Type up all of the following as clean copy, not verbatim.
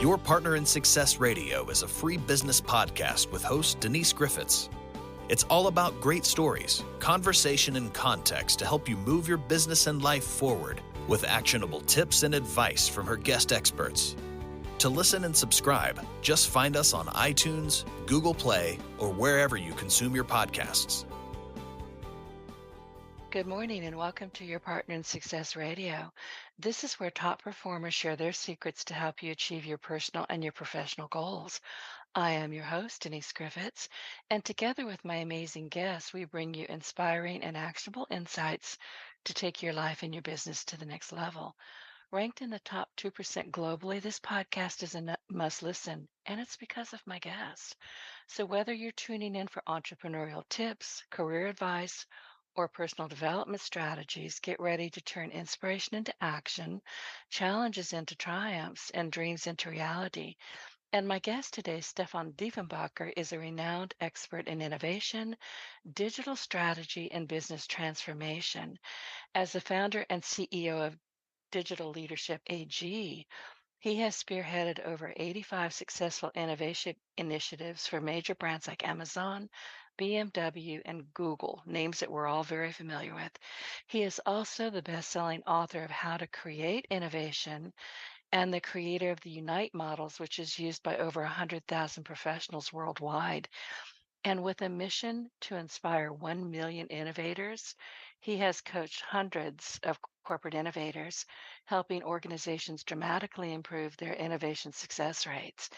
Your Partner in Success Radio is a free business podcast with host Denise Griffitts. It's all about great stories, conversation, and context to help you move your business and life forward with actionable tips and advice from her guest experts. To listen and subscribe, just find us on iTunes, Google Play, or wherever you consume your podcasts. Good morning and welcome to Your Partner in Success Radio. This is where top performers share their secrets to help you achieve your personal and your professional goals. I am your host, Denise Griffitts, and together with my amazing guests, we bring you inspiring and actionable insights to take your life and your business to the next level. Ranked in the top 2% globally, this podcast is a must listen, and it's because of my guests. So whether you're tuning in for entrepreneurial tips, career advice, or personal development strategies, get ready to turn inspiration into action, challenges into triumphs, and dreams into reality. And my guest today, Stefan Dieffenbacher, is a renowned expert in innovation, digital strategy, and business transformation. As the founder and CEO of Digital Leadership AG, he has spearheaded over 85 successful innovation initiatives for major brands like Amazon, BMW, and Google, names that we're all very familiar with. He is also the best-selling author of How to Create Innovation and the creator of the Unite models, which is used by over 100,000 professionals worldwide. And with a mission to inspire 1 million innovators, he has coached hundreds of corporate innovators, helping organizations dramatically improve their innovation success rates.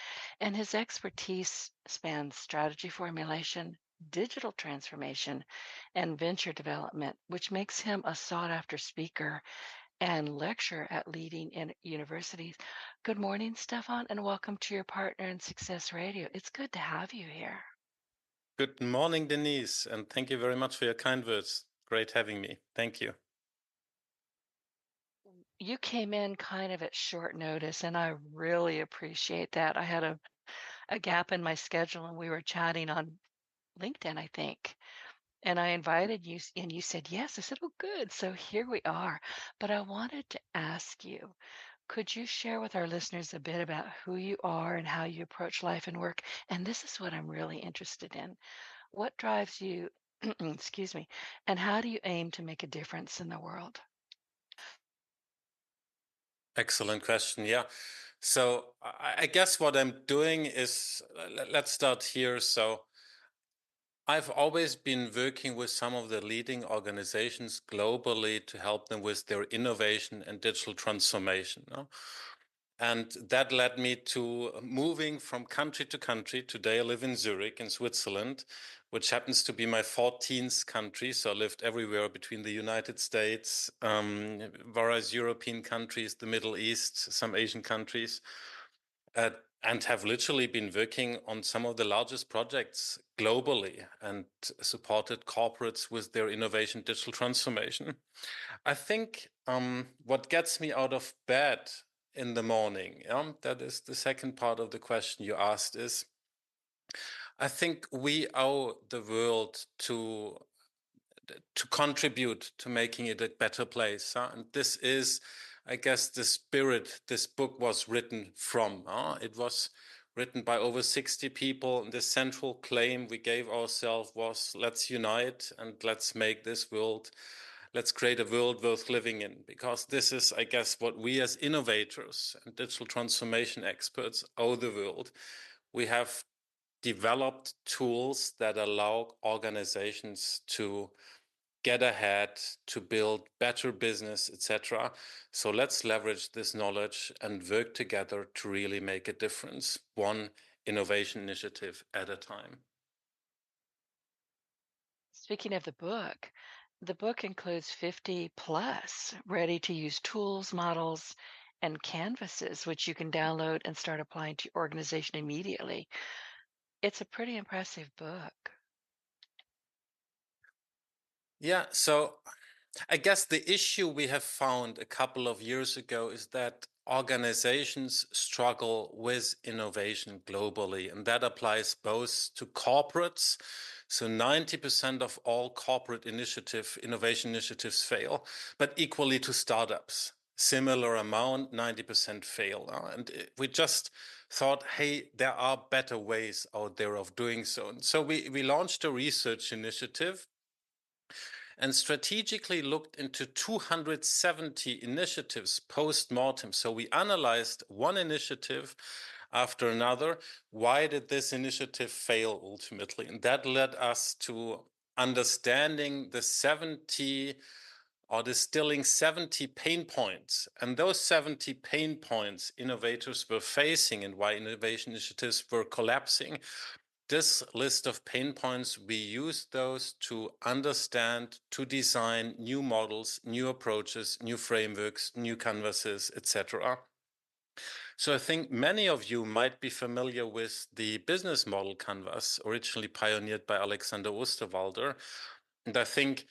And his expertise spans strategy formulation, digital transformation, and venture development, which makes him a sought-after speaker and lecturer at leading universities. Good morning, Stefan, and welcome to Your Partner in Success Radio. It's good to have you here. Good morning, Denise, and thank you very much for your kind words. Great having me. Thank you. You came in kind of at short notice, and I really appreciate that. I had a gap in my schedule, and we were chatting on LinkedIn, I think. And I invited you, and you said yes. I said, oh, good. So here we are. But I wanted to ask you, could you share with our listeners a bit about who you are and how you approach life and work? And this is what I'm really interested in. What drives you, excuse me, and how do you aim to make a difference in the world? Excellent question. Yeah. So I guess what I'm doing is, let's start here. So I've always been working with some of the leading organizations globally to help them with their innovation and digital transformation. And that led me to moving from country to country. Today I live in Zurich in Switzerland, which happens to be my 14th country. So I lived everywhere between the United States, various European countries, the Middle East, some Asian countries, and have literally been working on some of the largest projects globally and supported corporates with their innovation digital transformation. I think what gets me out of bed in the morning, that is the second part of the question you asked, is I think we owe the world to contribute to making it a better place. And this is, I guess, the spirit this book was written from. It was written by over 60 people. And the central claim we gave ourselves was, let's unite and let's make this world, let's create a world worth living in. Because this is, I guess, what we as innovators and digital transformation experts owe the world. We have developed tools that allow organizations to get ahead, to build better business, etc. So let's leverage this knowledge and work together to really make a difference, one innovation initiative at a time. Speaking of the book includes 50 plus ready-to-use tools, models, and canvases, which you can download and start applying to your organization immediately. It's a pretty impressive book. Yeah, so I guess the issue we have found a couple of years ago is that organizations struggle with innovation globally, and that applies both to corporates. So 90% of all corporate innovation initiatives fail, but equally to startups. similar amount, 90% fail. And we just thought, hey, there are better ways out there of doing so. And so we launched a research initiative and strategically looked into 270 initiatives post-mortem. So we analyzed one initiative after another. Why did this initiative fail ultimately? And that led us to understanding the 70 or distilling 70 pain points. And those 70 pain points innovators were facing and why innovation initiatives were collapsing. This list of pain points, we use those to understand, to design new models, new approaches, new frameworks, new canvases, etc. So I think many of you might be familiar with the business model canvas, originally pioneered by Alexander Osterwalder. And I think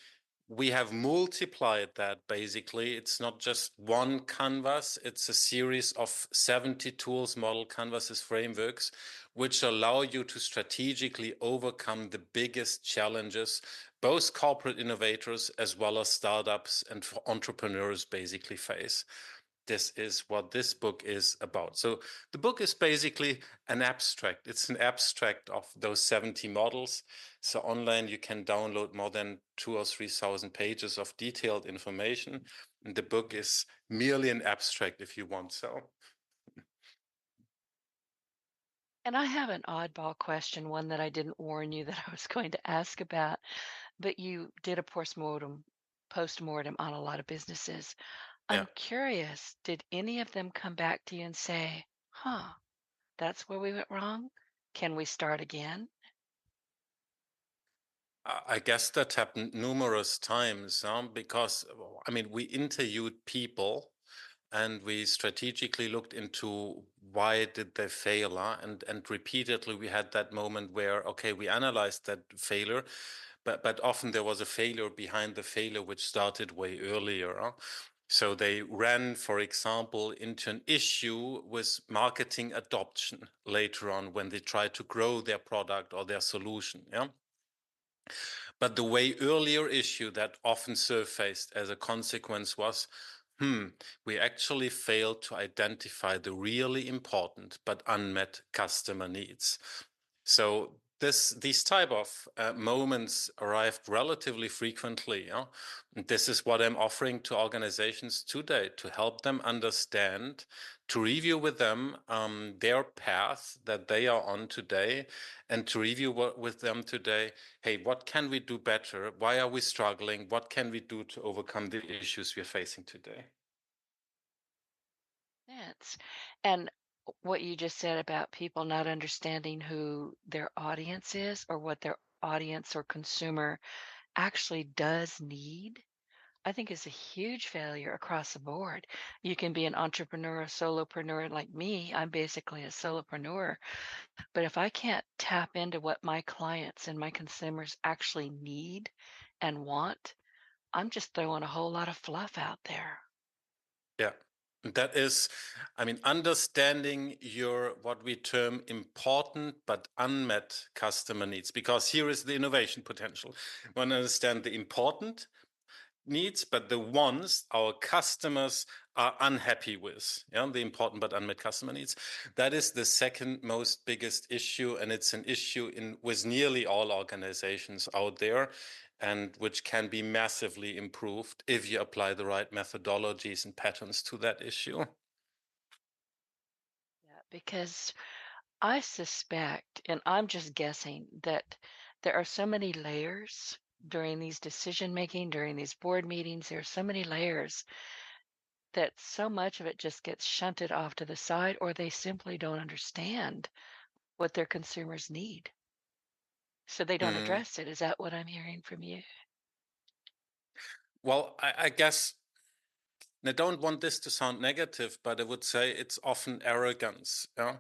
we have multiplied that basically. It's not just one canvas, it's a series of 70 tools, model canvases, frameworks, which allow you to strategically overcome the biggest challenges both corporate innovators as well as startups and entrepreneurs basically face. This is what this book is about. So the book is basically an abstract. It's an abstract of those 70 models. So online you can download more than 2,000 or 3,000 pages of detailed information. And the book is merely an abstract if you want so. And I have an oddball question, one that I didn't warn you that I was going to ask about, but you did a post-mortem on a lot of businesses. Yeah. I'm curious, did any of them come back to you and say, huh, that's where we went wrong? Can we start again? I guess that happened numerous times, because, I mean, we interviewed people and we strategically looked into why did they fail, and repeatedly we had that moment where, okay, we analyzed that failure, but often there was a failure behind the failure which started way earlier. So they ran, for example, into an issue with marketing adoption later on when they tried to grow their product or their solution. Yeah. But the way earlier issue that often surfaced as a consequence was, we actually failed to identify the really important but unmet customer needs. So these type of moments arrived relatively frequently. Yeah? And this is what I'm offering to organizations today to help them understand, to review with them their path that they are on today, and to review with them today, hey, what can we do better? Why are we struggling? What can we do to overcome the issues we're facing today? Sense. And what you just said about people not understanding who their audience is or what their audience or consumer actually does need, I think is a huge failure across the board. You can be an entrepreneur, a solopreneur like me. I'm basically a solopreneur. But if I can't tap into what my clients and my consumers actually need and want, I'm just throwing a whole lot of fluff out there. Yeah. That is, I mean, understanding your what we term important but unmet customer needs, because here is the innovation potential. We want to understand the important needs, but the ones our customers are unhappy with, yeah, the important but unmet customer needs. That is the second most biggest issue, and it's an issue with nearly all organizations out there, and which can be massively improved if you apply the right methodologies and patterns to that issue. Yeah, because I suspect, and I'm just guessing, that there are so many layers during these decision making, during these board meetings. There are so many layers that so much of it just gets shunted off to the side, or they simply don't understand what their consumers need. So they don't Mm. address it. Is that what I'm hearing from you? Well, I guess I don't want this to sound negative, but I would say it's often arrogance. Yeah.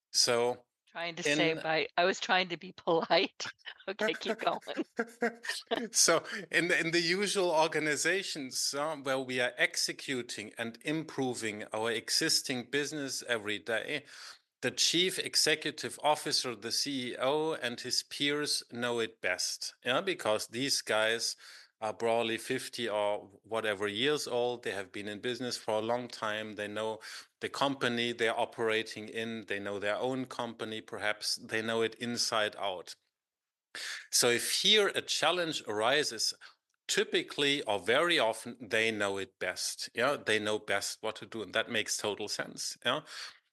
So Trying to say in by, I was trying to be polite. Okay, keep going. so in the usual organizations where we are executing and improving our existing business every day, the chief executive officer, the CEO, and his peers know it best. Yeah, because these guys are broadly 50 or whatever years old. They have been in business for a long time. They know the company they're operating in. They know their own company, perhaps. They know it inside out. So if here a challenge arises, typically or very often they know it best. Yeah, they know best what to do, and that makes total sense. Yeah.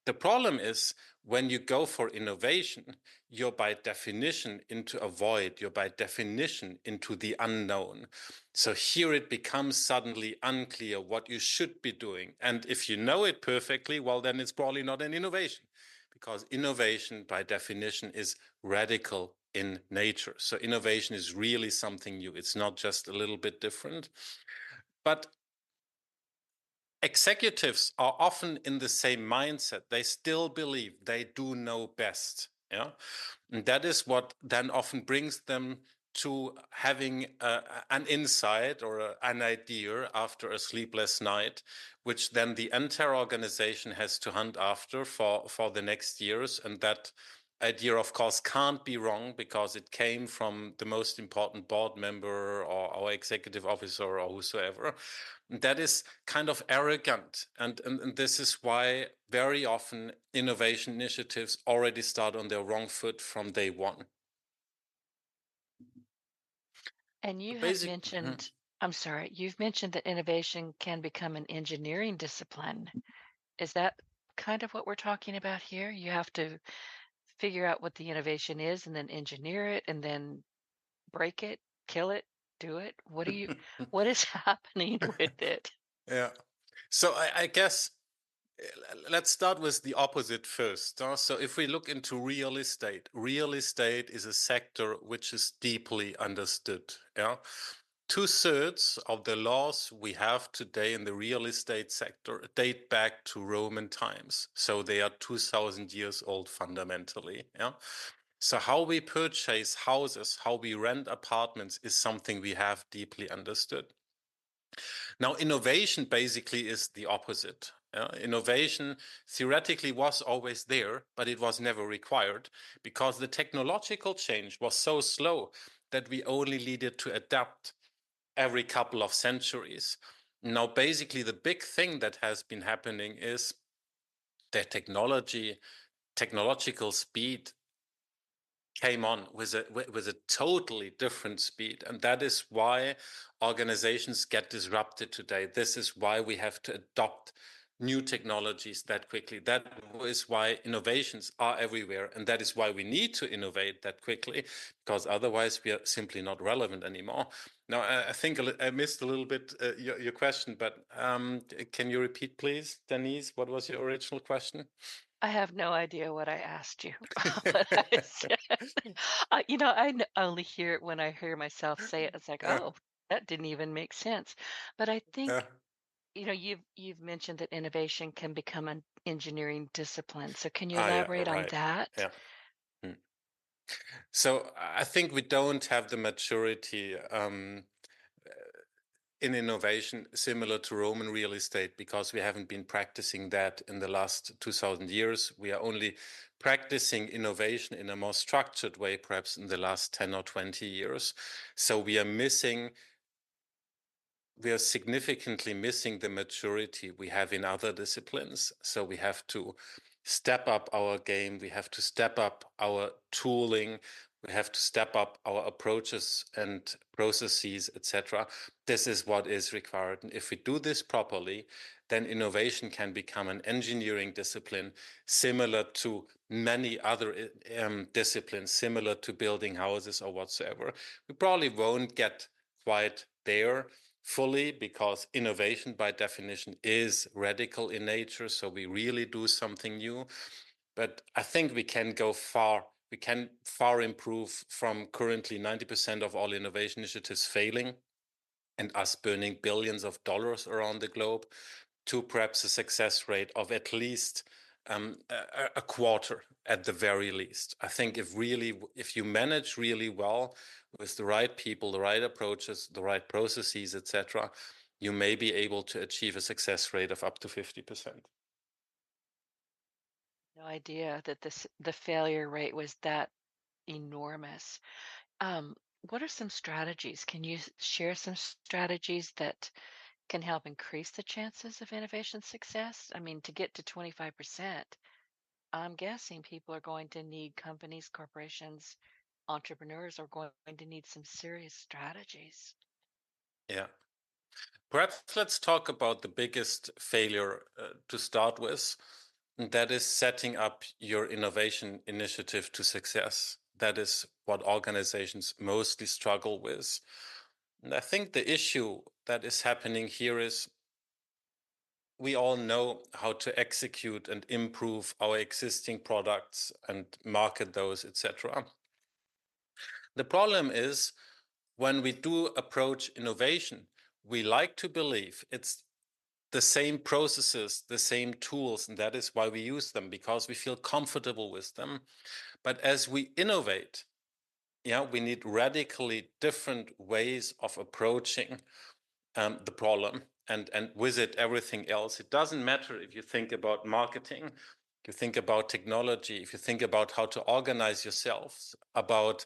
The problem is when you go for innovation, you're by definition into a void, you're by definition into the unknown. So here it becomes suddenly unclear what you should be doing. And if you know it perfectly, well, then it's probably not an innovation, because innovation by definition is radical in nature. So innovation is really something new. It's not just a little bit different. But executives are often in the same mindset. They still believe they do know best. Yeah. And that is what then often brings them to having an insight or an idea after a sleepless night, which then the entire organization has to hunt after for the next years. And that idea, of course, can't be wrong because it came from the most important board member or our executive officer or whosoever. That is kind of arrogant. And this is why very often innovation initiatives already start on their wrong foot from day one. And you have Basic, mentioned, I'm sorry, you've mentioned that innovation can become an engineering discipline. Is that kind of what we're talking about here? You have to figure out what the innovation is and then engineer it and then break it, kill it, do it. What is happening with it? yeah. So I guess let's start with the opposite first. So if we look into real estate is a sector which is deeply understood. Yeah. 2/3 of the laws we have today in the real estate sector date back to Roman times. So they are 2000 years old fundamentally. Yeah. So how we purchase houses, how we rent apartments is something we have deeply understood. Now, innovation basically is the opposite. Innovation theoretically was always there, but it was never required because the technological change was so slow that we only needed to adapt every couple of centuries. Now, basically, the big thing that has been happening is that technological speed came on with a totally different speed, and that is why organizations get disrupted today. This is why we have to adopt new technologies that quickly. That is why innovations are everywhere, and that is why we need to innovate that quickly, because otherwise we are simply not relevant anymore. Now, I think I missed a little bit your question, but can you repeat, please, Denise? What was your original question? I have no idea what I asked you, what I said. Only hear it when I hear myself say it. It's like, Uh, oh, that didn't even make sense. But I uh, think, you've mentioned that innovation can become an engineering discipline. So can you yeah, elaborate on right. that? Yeah. Hmm. So I think we don't have the maturity in innovation similar to Roman real estate because we haven't been practicing that in the last 2000 years. We are only practicing innovation in a more structured way, perhaps in the last 10 or 20 years. So we are significantly missing the maturity we have in other disciplines. So we have to step up our game. We have to step up our tooling. We have to step up our approaches and processes, etc. This is what is required. And if we do this properly, then innovation can become an engineering discipline similar to many other disciplines, similar to building houses or whatsoever. We probably won't get quite there fully because innovation by definition is radical in nature. So we really do something new. But I think we can go far. We can far improve from currently 90% of all innovation initiatives failing and us burning billions of dollars around the globe to perhaps a success rate of at least a quarter at the very least. I think if you manage really well with the right people, the right approaches, the right processes, etc., you may be able to achieve a success rate of up to 50%. No idea that the failure rate was that enormous. Um, what are some strategies? Can you share some strategies that can help increase the chances of innovation success? I mean, to get to 25%, I'm guessing people are going to need companies, corporations, entrepreneurs are going to need some serious strategies. Yeah. Perhaps let's talk about the biggest failure to start with. And that is setting up your innovation initiative to success. That is what organizations mostly struggle with. And I think the issue that is happening here is we all know how to execute and improve our existing products and market those, etc. The problem is when we do approach innovation, we like to believe it's the same processes, the same tools, and that is why we use them, because we feel comfortable with them. But as we innovate, we need radically different ways of approaching the problem, and with it everything else. It doesn't matter if you think about marketing, if you think about technology, if you think about how to organize yourselves, about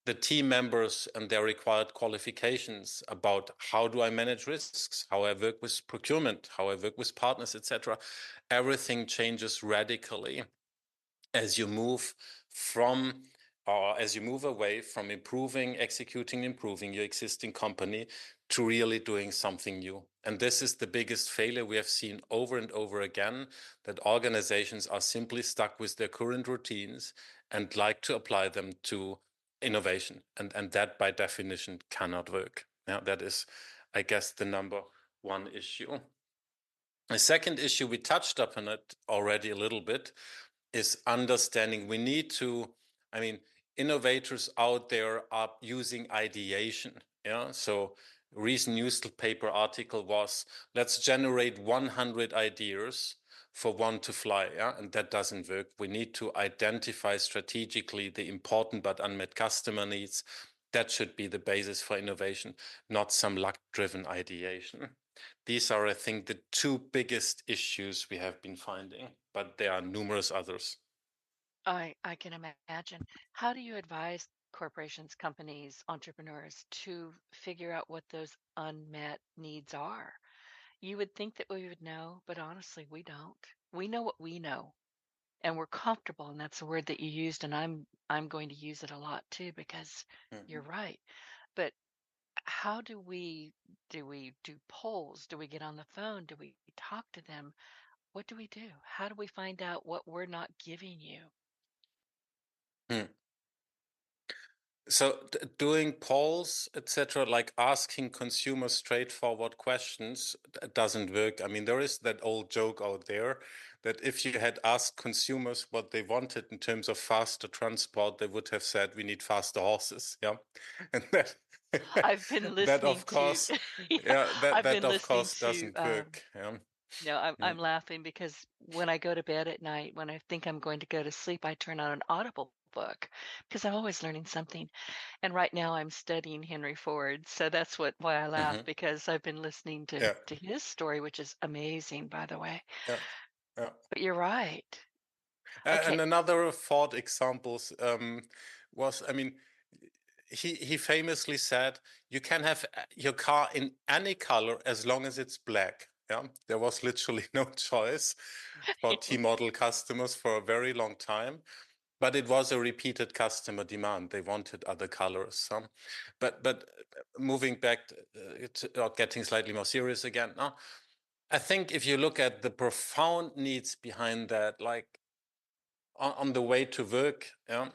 the team members and their required qualifications, about how do I manage risks, how I work with procurement, how I work with partners, etc. Everything changes radically as you move from or as you move away from executing, improving your existing company to really doing something new. And this is the biggest failure we have seen over and over again, that organizations are simply stuck with their current routines and like to apply them to innovation. And that by definition cannot work. Yeah, that is, I guess, the number one issue. A second issue, we touched upon it already a little bit, is understanding we need to, innovators out there are using ideation. Yeah. So recent newspaper article was, let's generate 100 ideas for one to fly. Yeah. And that doesn't work. We need to identify strategically the important but unmet customer needs. That should be the basis for innovation, not some luck-driven ideation. These are, I think, the two biggest issues we have been finding, but there are numerous others. I can imagine. How do you advise corporations, companies, entrepreneurs to figure out what those unmet needs are? You would think that we would know, but honestly, we don't. We know what we know, and we're comfortable, and that's the word that you used, and I'm going to use it a lot too because you're Mhm. right. But how do we do polls? Do we get on the phone? Do we talk to them? What do we do? How do we find out what we're not giving you? Hmm. So doing polls, etc., like asking consumers straightforward questions, doesn't work. I mean, there is that old joke out there that if you had asked consumers what they wanted in terms of faster transport, they would have said, we need faster horses. Yeah. And that, I've been that listening of to course, yeah, yeah, that, I've that been of listening course to doesn't work. Yeah. I'm Mm. laughing because when I go to bed at night, when I think I'm going to go to sleep, I turn on an Audible book because I'm always learning something. And right now I'm studying Henry Ford. So that's why I laugh, Hmm. because I've been listening Yeah. to his story, which is amazing, by the way. Yeah. Yeah. But you're right. And Okay. another Ford examples was, he famously said, "You can have your car in any color as long as it's black." Yeah, there was literally no choice for T-model customers for a very long time, but it was a repeated customer demand. They wanted other colors. But moving back or getting slightly more serious again, no? I think if you look at the profound needs behind that, like on the way to work, yeah,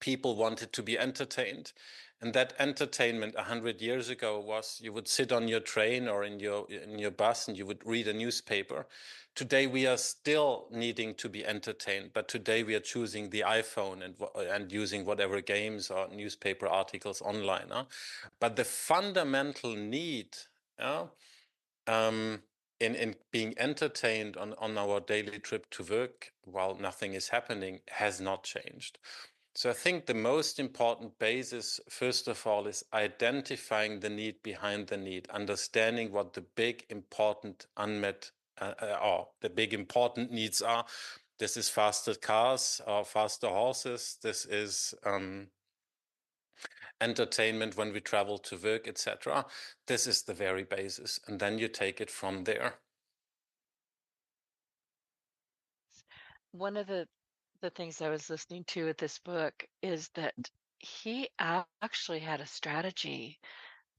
people wanted to be entertained. And that entertainment 100 years ago was you would sit on your train or in your bus and you would read a newspaper. Today we are still needing to be entertained, but today we are choosing the iPhone and using whatever games or newspaper articles online. Huh? But the fundamental need, yeah, um, in being entertained on our daily trip to work while nothing is happening has not changed. So I think the most important basis, first of all, is identifying the need behind the need, understanding what the big important unmet or the big important needs are. This is faster cars or faster horses. This is entertainment when we travel to work, etc. This is the very basis, and then you take it from there. One of the things I was listening to with this book is that he actually had a strategy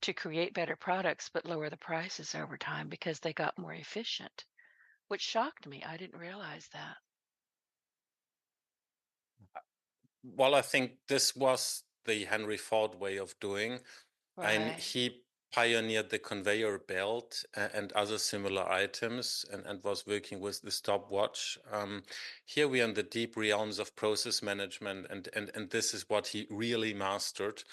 to create better products but lower the prices over time because they got more efficient, which shocked me. I didn't realize that. Well, I think this was the Henry Ford way of doing, and Right. he pioneered the conveyor belt and other similar items, and was working with the stopwatch. Here we are in the deep realms of process management, and this is what he really mastered,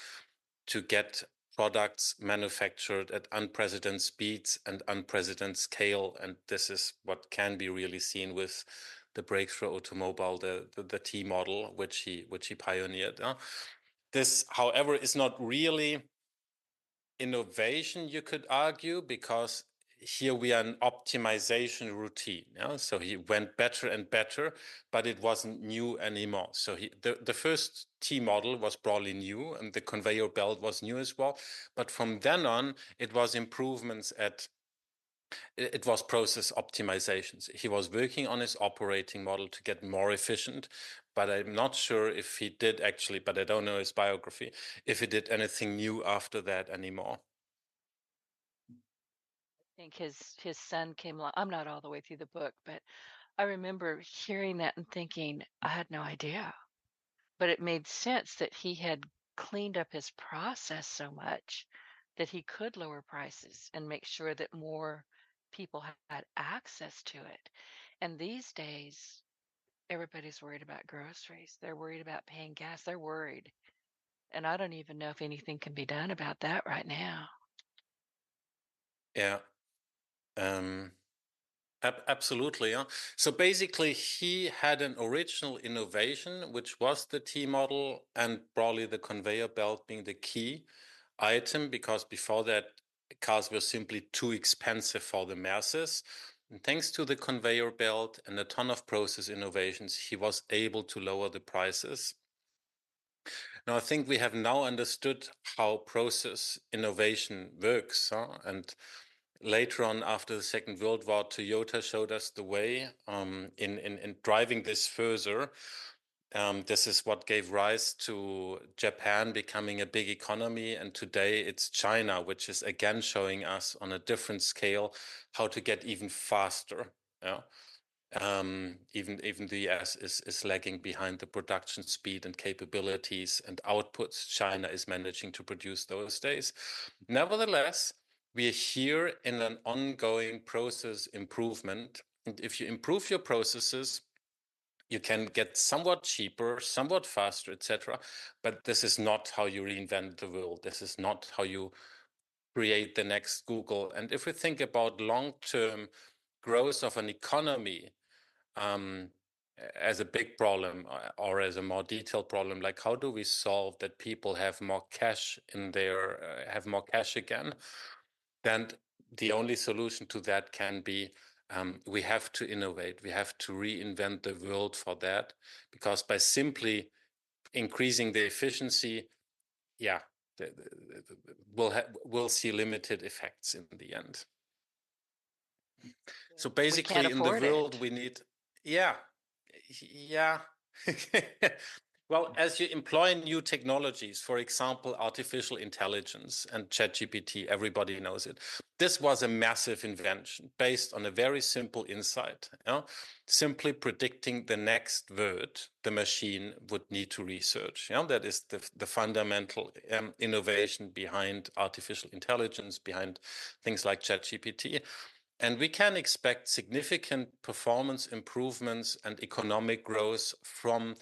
to get products manufactured at unprecedented speeds and unprecedented scale. And this is what can be really seen with the breakthrough automobile, the T model, which he pioneered. This, however, is not really innovation, you could argue, because here we are an optimization routine. Yeah? So he went better and better, but it wasn't new anymore. So the first T model was probably new, and the conveyor belt was new as well. But from then on, it was improvements it was process optimizations. He was working on his operating model to get more efficient, but I'm not sure if he did actually, but I don't know his biography, if he did anything new after that anymore. I think his son came along. I'm not all the way through the book, but I remember hearing that and thinking, I had no idea. But it made sense that he had cleaned up his process so much that he could lower prices and make sure that more people had access to it. And these days, everybody's worried about groceries. They're worried about paying gas. They're worried. And I don't even know if anything can be done about that right now. Yeah. Absolutely. Yeah. So basically, he had an original innovation, which was the T model, and probably the conveyor belt being the key item, because before that, cars were simply too expensive for the masses. And thanks to the conveyor belt and a ton of process innovations, he was able to lower the prices. Now, I think we have now understood how process innovation works, huh? And later on, after the Second World War, Toyota showed us the way in driving this further. This is what gave rise to Japan becoming a big economy. And today it's China, which is again showing us on a different scale how to get even faster. Yeah. Even the US is lagging behind the production speed and capabilities and outputs China is managing to produce those days. Nevertheless, we are here in an ongoing process improvement. And if you improve your processes, you can get somewhat cheaper, somewhat faster, etc. But this is not how you reinvent the world. This is not how you create the next Google. And if we think about long-term growth of an economy, as a big problem or as a more detailed problem, like how do we solve that people have more cash in their have more cash again? Then the only solution to that can be we have to innovate. We have to reinvent the world for that, because by simply increasing the efficiency, yeah, we'll see limited effects in the end. So We can't basically, in the afford world, it. we need, yeah, yeah. Well, as you employ new technologies, for example, artificial intelligence and ChatGPT, everybody knows it. This was a massive invention based on a very simple insight. Yeah? Simply predicting the next word the machine would need to research. Yeah? That is the fundamental innovation behind artificial intelligence, behind things like ChatGPT. And we can expect significant performance improvements and economic growth from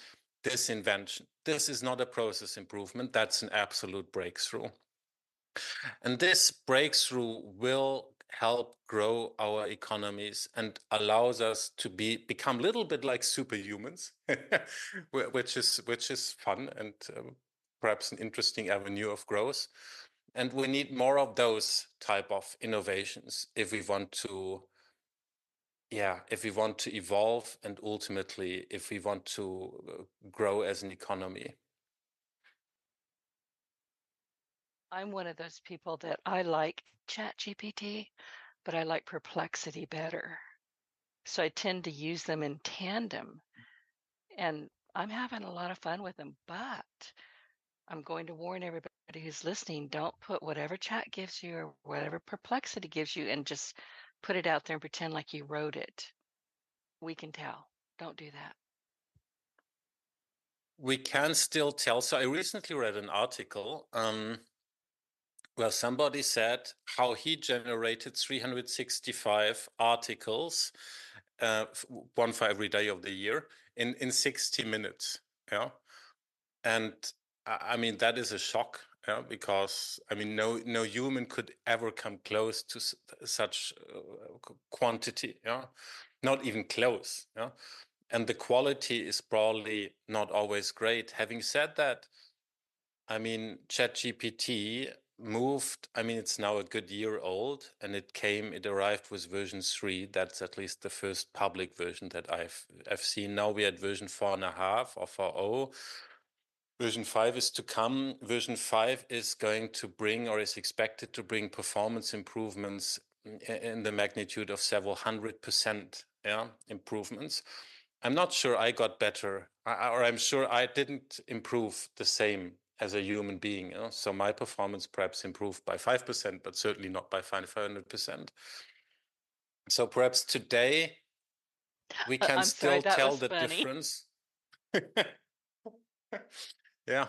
this invention. This is not a process improvement, that's an absolute breakthrough. And this breakthrough will help grow our economies and allows us to become a little bit like superhumans, which is fun and perhaps an interesting avenue of growth. And we need more of those type of innovations if we want to evolve and ultimately if we want to grow as an economy. I'm one of those people that I like ChatGPT, but I like Perplexity better. So I tend to use them in tandem, and I'm having a lot of fun with them. But I'm going to warn everybody who's listening, don't put whatever chat gives you or whatever Perplexity gives you and just put it out there and pretend like you wrote it. We can tell. Don't do that. We can still tell. So I recently read an article where somebody said how he generated 365 articles, one for every day of the year, in 60 minutes. Yeah. And I mean, that is a shock, yeah, because I mean, no human could ever come close to such quantity, yeah, not even close, yeah. And the quality is probably not always great. Having said that, I mean, ChatGPT moved, I mean, it's now a good year old, and it arrived with version 3. That's at least the first public version that I've seen. Now we're at version 4.5 or 4.0. Version 5 is to come. Version 5 is going to bring, or is expected to bring, performance improvements in the magnitude of several 100%, yeah, improvements. I'm not sure I got better, or I'm sure I didn't improve the same as a human being. You know? So my performance perhaps improved by 5%, but certainly not by 500%. So perhaps today we can I'm sorry, still that tell was the funny. difference. Yeah.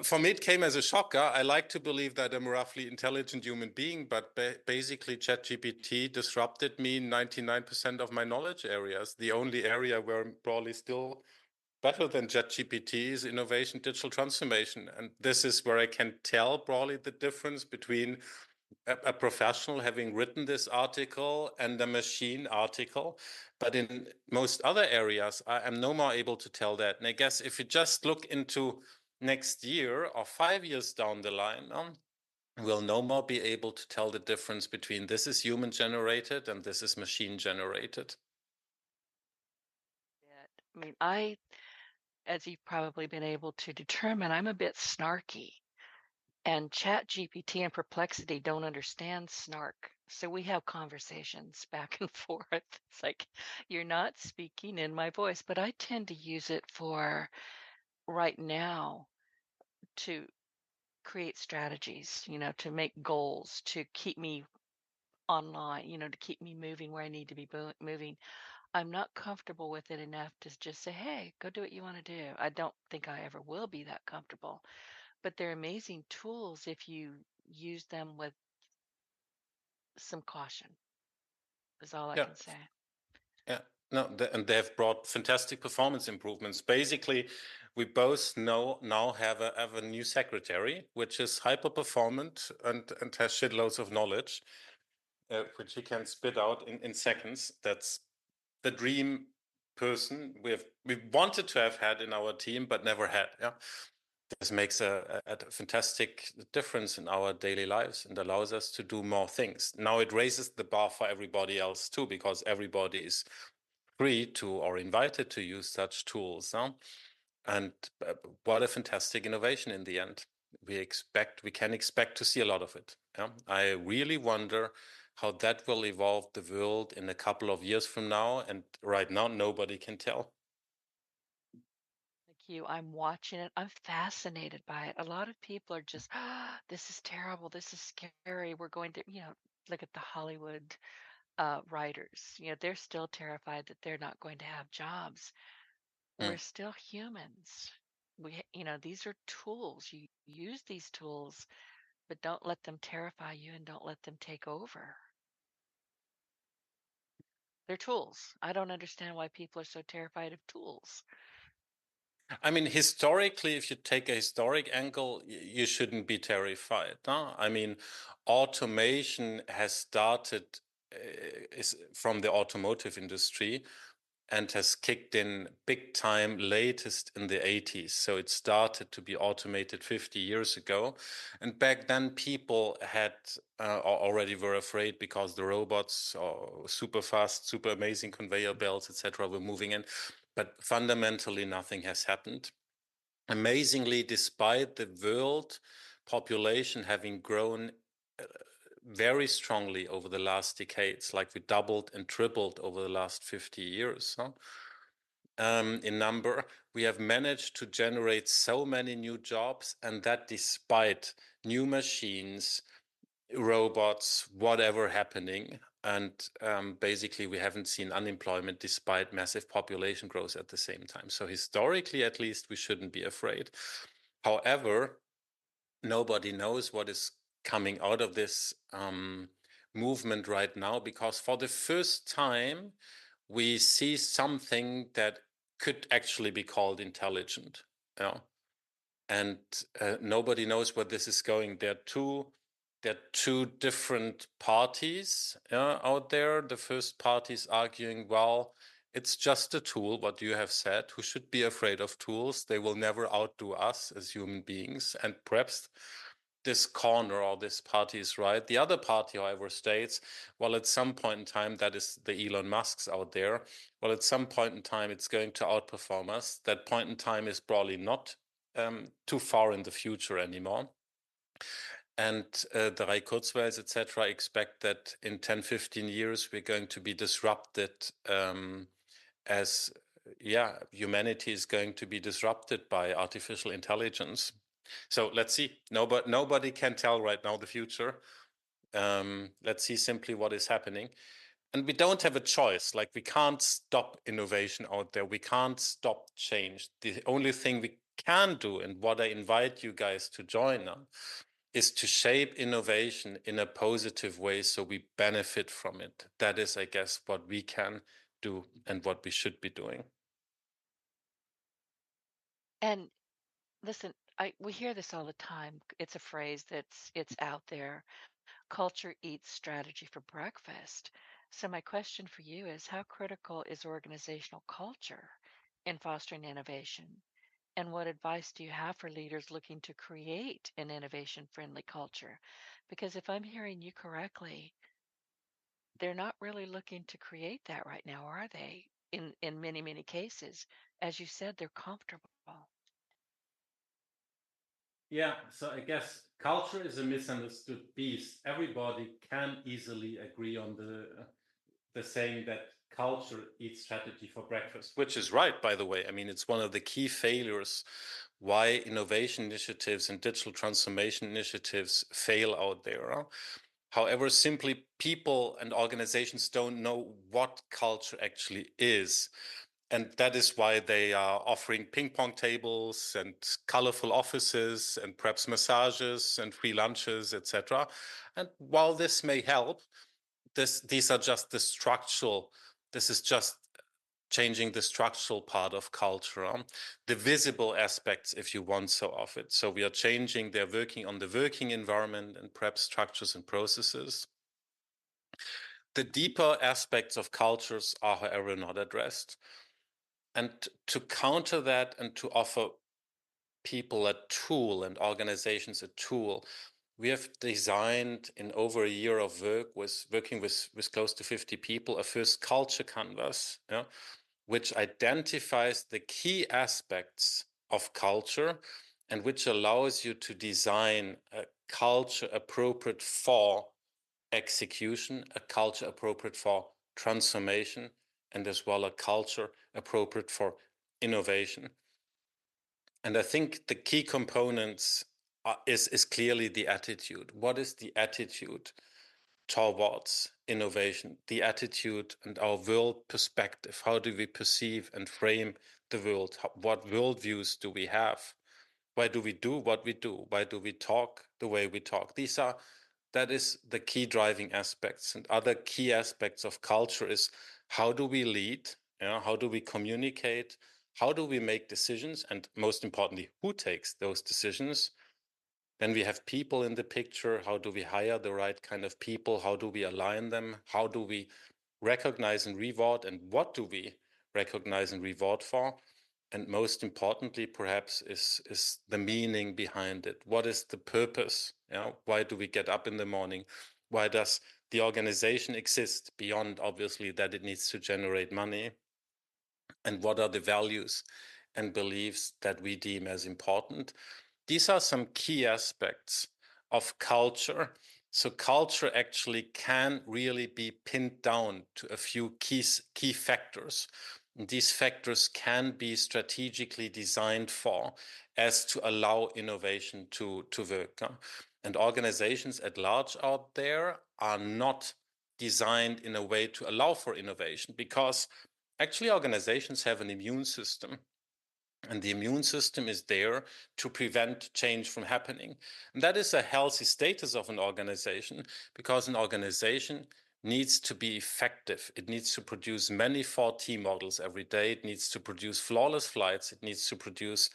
For me, it came as a shocker. I like to believe that I'm a roughly intelligent human being, but basically, ChatGPT disrupted me in 99% of my knowledge areas. The only area where I'm probably still better than ChatGPT is innovation, digital transformation. And this is where I can tell probably the difference between a professional having written this article and a machine article. But in most other areas, I am no more able to tell that. And I guess if you just look into next year or 5 years down the line, we'll no more be able to tell the difference between this is human generated and this is machine generated. I mean, as you've probably been able to determine, I'm a bit snarky. And ChatGPT and Perplexity don't understand snark. So we have conversations back and forth. It's like, you're not speaking in my voice, but I tend to use it for right now to create strategies, to make goals, to keep me online, to keep me moving where I need to be moving. I'm not comfortable with it enough to just say, hey, go do what you want to do. I don't think I ever will be that comfortable. But they're amazing tools if you use them with some caution, is all I Yeah. can say. Yeah, no, and they have brought fantastic performance improvements. Basically, we both now have a new secretary, which is hyper performant and has shitloads of knowledge, which he can spit out in seconds. That's the dream person we wanted to have had in our team, but never had. Yeah. This makes a fantastic difference in our daily lives and allows us to do more things. Now it raises the bar for everybody else too, because everybody is free to or invited to use such tools. Huh? And what a fantastic innovation in the end. We can expect to see a lot of it. Yeah? I really wonder how that will evolve the world in a couple of years from now. And right now, nobody can tell. Like you, I'm watching it. I'm fascinated by it. A lot of people are just, this is terrible. This is scary. We're going to, look at the Hollywood writers. They're still terrified that they're not going to have jobs. We're Mm. still humans. These are tools. You use these tools, but don't let them terrify you and don't let them take over. They're tools. I don't understand why people are so terrified of tools. I mean, historically, if you take a historic angle, you shouldn't be terrified. Huh? I mean, automation has started from the automotive industry and has kicked in big time latest in the 80s. So it started to be automated 50 years ago. And back then, people had already were afraid because the robots or super fast, super amazing conveyor belts, etc., were moving in. But fundamentally, nothing has happened. Amazingly, despite the world population having grown very strongly over the last decades, like we doubled and tripled over the last 50 years. In number, we have managed to generate so many new jobs, and that despite new machines, robots, whatever happening. And basically, we haven't seen unemployment despite massive population growth at the same time. So historically, at least, we shouldn't be afraid. However, nobody knows what is coming out of this movement right now, because for the first time, we see something that could actually be called intelligent. And nobody knows where this is going. There are two different parties out there. The first party is arguing, well, it's just a tool, what you have said. Who should be afraid of tools? They will never outdo us as human beings. And perhaps this corner or this party is right. The other party, however, states, well, at some point in time, that is the Elon Musks out there, well, at some point in time, it's going to outperform us. That point in time is probably not too far in the future anymore. And the Ray Kurzweils, etc., expect that in 10, 15 years, we're going to be disrupted as humanity is going to be disrupted by artificial intelligence. So let's see. Nobody can tell right now the future. Let's see simply what is happening. And we don't have a choice. Like, we can't stop innovation out there. We can't stop change. The only thing we can do, and what I invite you guys to join on, is to shape innovation in a positive way so we benefit from it. That is, I guess, what we can do and what we should be doing. And listen, we hear this all the time. It's a phrase it's out there. Culture eats strategy for breakfast. So my question for you is, how critical is organizational culture in fostering innovation? And what advice do you have for leaders looking to create an innovation-friendly culture? Because if I'm hearing you correctly, they're not really looking to create that right now, are they? In many, many cases, as you said, they're comfortable. Yeah, so I guess culture is a misunderstood beast. Everybody can easily agree on the saying that culture eats strategy for breakfast, which is right, by the way. I mean, it's one of the key failures why innovation initiatives and digital transformation initiatives fail out there. However, simply people and organizations don't know what culture actually is. And that is why they are offering ping pong tables and colorful offices and perhaps massages and free lunches, etc. And while this may help, these are just the structural, this is just changing the structural part of culture, the visible aspects, if you want, so of it. So we are changing, they're working on the working environment and perhaps structures and processes. The deeper aspects of cultures are, however, not addressed. And to counter that and to offer people a tool and organizations a tool, we have designed in over a year of working with close to 50 people, a first culture canvas, which identifies the key aspects of culture and which allows you to design a culture appropriate for execution, a culture appropriate for transformation, and as well a culture appropriate for innovation. And I think the key components is clearly the attitude. What is the attitude towards innovation? The attitude and our world perspective. How do we perceive and frame the world? What worldviews do we have? Why do we do what we do? Why do we talk the way we talk? That is the key driving aspects. And other key aspects of culture is, how do we lead? How do we communicate? How do we make decisions? And most importantly, who takes those decisions? Then we have people in the picture. How do we hire the right kind of people? How do we align them? How do we recognize and reward? And what do we recognize and reward for? And most importantly, perhaps, is the meaning behind it. What is the purpose? Why do we get up in the morning? Why does the organization exist beyond, obviously, that it needs to generate money? And what are the values and beliefs that we deem as important? these are some key aspects of culture. So culture actually can really be pinned down to a few key factors. And these factors can be strategically designed for as to allow innovation to work. And organizations at large out there are not designed in a way to allow for innovation, because actually organizations have an immune system. And the immune system is there to prevent change from happening. And that is a healthy status of an organization, because an organization needs to be effective. It needs to produce many 4T models every day. It needs to produce flawless flights. It needs to produce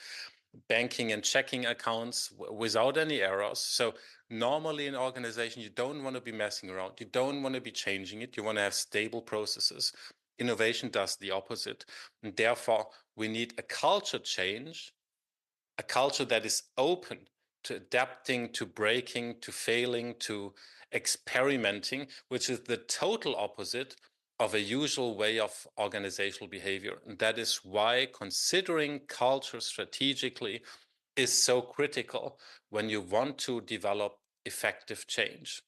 banking and checking accounts without any errors. So normally in an organization, you don't want to be messing around. You don't want to be changing it. You want to have stable processes. Innovation does the opposite. And therefore, we need a culture change, a culture that is open to adapting, to breaking, to failing, to experimenting, which is the total opposite of a usual way of organizational behavior. And that is why considering culture strategically is so critical when you want to develop effective change.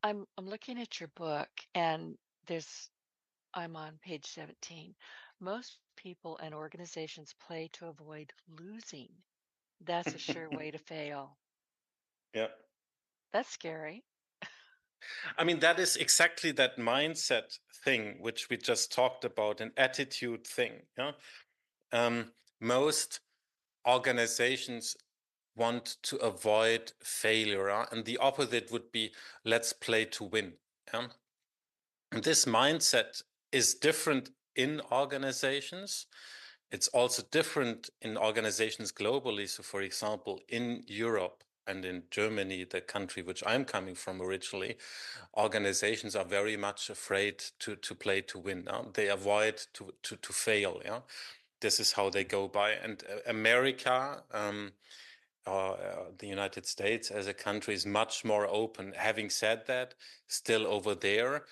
I'm looking at your book, and I'm on page 17. Most people and organizations play to avoid losing. That's a sure way to fail. Yeah. That's scary. I mean, that is exactly that mindset thing, which we just talked about, an attitude thing. Yeah. Most organizations want to avoid failure, and the opposite would be let's play to win. Yeah? And this mindset is different in organizations. It's also different in organizations globally. So, for example, in Europe and in Germany, the country which I'm coming from originally, organizations are very much afraid to play to win. They avoid to fail. Yeah, this is how they go by. And America, the United States as a country, is much more open. Having said that, still over there,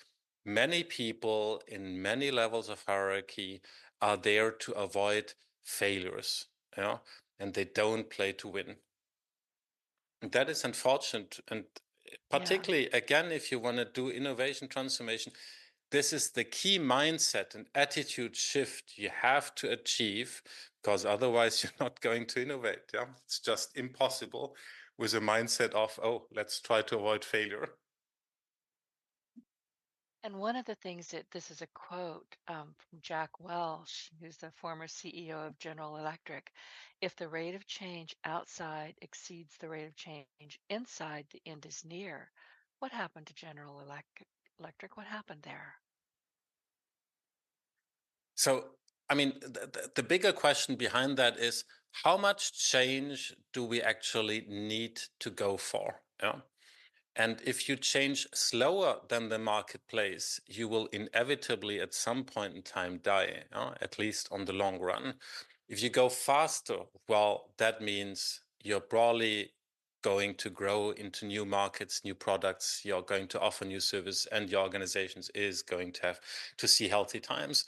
many people in many levels of hierarchy are there to avoid failures, and they don't play to win. And that is unfortunate. And Yeah. particularly, again, if you want to do innovation transformation, this is the key mindset and attitude shift you have to achieve, because otherwise you're not going to innovate. Yeah, it's just impossible with a mindset of, oh, let's try to avoid failure. And one of the things that this is a quote from Jack Welch, who's the former CEO of General Electric. If the rate of change outside exceeds the rate of change inside, the end is near. What happened to General Electric? What happened there? So, I mean, the bigger question behind that is, how much change do we actually need to go for? Yeah. And if you change slower than the marketplace, you will inevitably at some point in time die, at least on the long run. If you go faster, well, that means you're probably going to grow into new markets, new products, you're going to offer new service, and your organizations is going to have to see healthy times.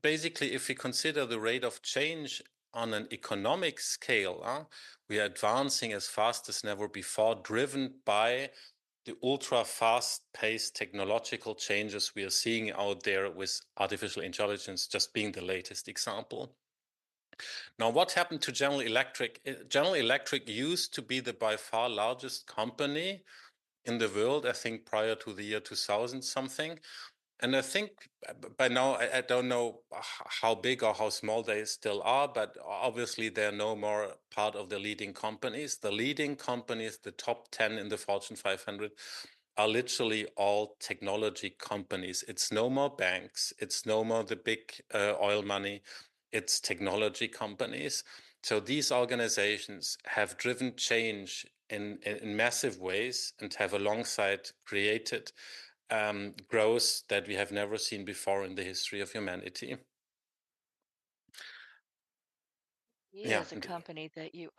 Basically, if we consider the rate of change on an economic scale, we are advancing as fast as never before, driven by the ultra fast paced technological changes we are seeing out there, with artificial intelligence just being the latest example. Now, what happened to General Electric? General Electric used to be the by far largest company in the world, I think prior to the year 2000 something. And I think by now, I don't know how big or how small they still are, but obviously they're no more part of the leading companies. The leading companies, the top 10 in the Fortune 500, are literally all technology companies. It's no more banks. It's no more the big oil money. It's technology companies. So these organizations have driven change in massive ways and have alongside created growth that we have never seen before in the history of humanity. He Yeah. is a company that you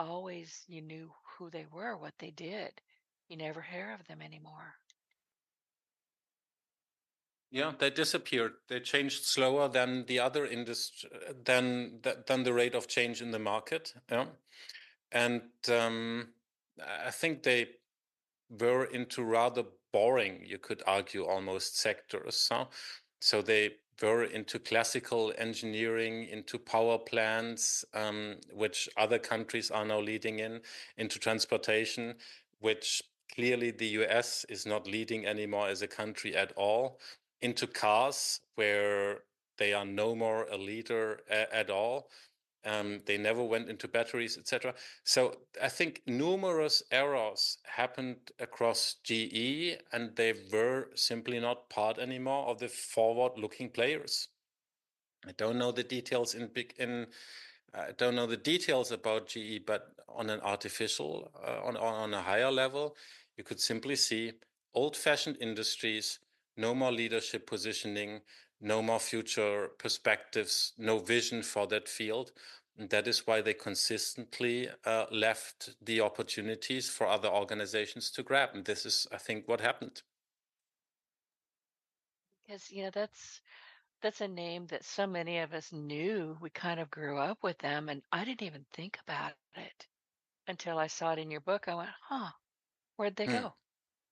knew who they were, what they did. You never hear of them anymore. Yeah, they disappeared. They changed slower than the other industry, than the rate of change in the market. Yeah, and I think they were into rather boring, you could argue, almost sectors. Huh? So they were into classical engineering, into power plants, which other countries are now leading into transportation, which clearly the US is not leading anymore as a country at all, into cars, where they are no more a leader at all. They never went into batteries, etc. So I think numerous errors happened across GE, and they were simply not part anymore of the forward-looking players. I don't know the details I don't know the details about GE, but on an artificial, on a higher level, you could simply see old-fashioned industries, no more leadership positioning, no more future perspectives, no vision for that field. And that is why they consistently left the opportunities for other organizations to grab. And this is, I think, what happened. Because, that's a name that so many of us knew. We kind of grew up with them, and I didn't even think about it until I saw it in your book. I went, huh, where'd they Hmm. go?